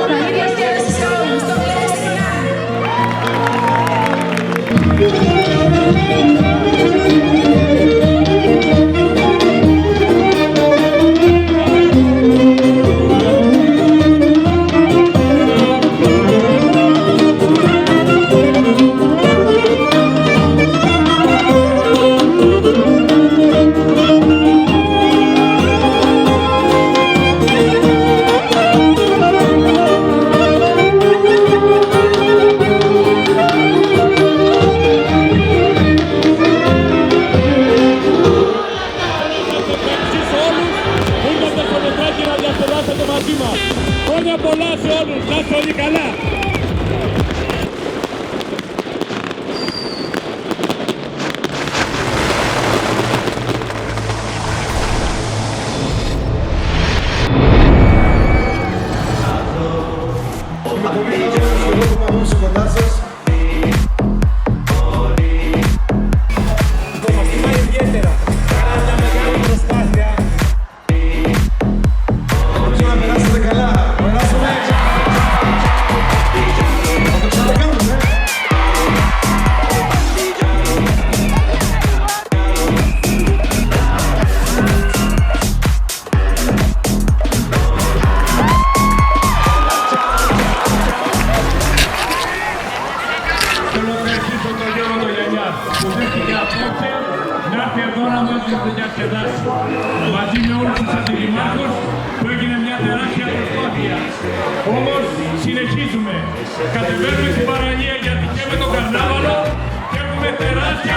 Καλή διασκέδαση σε όλους. Το βλέπετε στην άλλη. Χρόνια πολλά σε όλους, να είστε όλοι καλά. Είμαι πολύ χαρούμενος που είμαι κοντά σας. Το μας τιμάει ιδιαίτερα. Άρα μια μεγάλη προσπάθεια. Ελπίζω να περάσετε καλά. Περάσουμε. Θα το ξανακάνουμε. Θέλω να ευχαριστήσω τον Γιώργο τον Γιαννιά που δέχτηκε απόψε να έρθει εδώ να μας διασκεδάσει. Μαζί με όλους τους αντιδημάρχους που έγινε μια τεράστια προσπάθεια. Όμως συνεχίζουμε. Κατεβαίνουμε στην παραλία γιατί και με τον καρνάβαλο και έχουμε τεράστια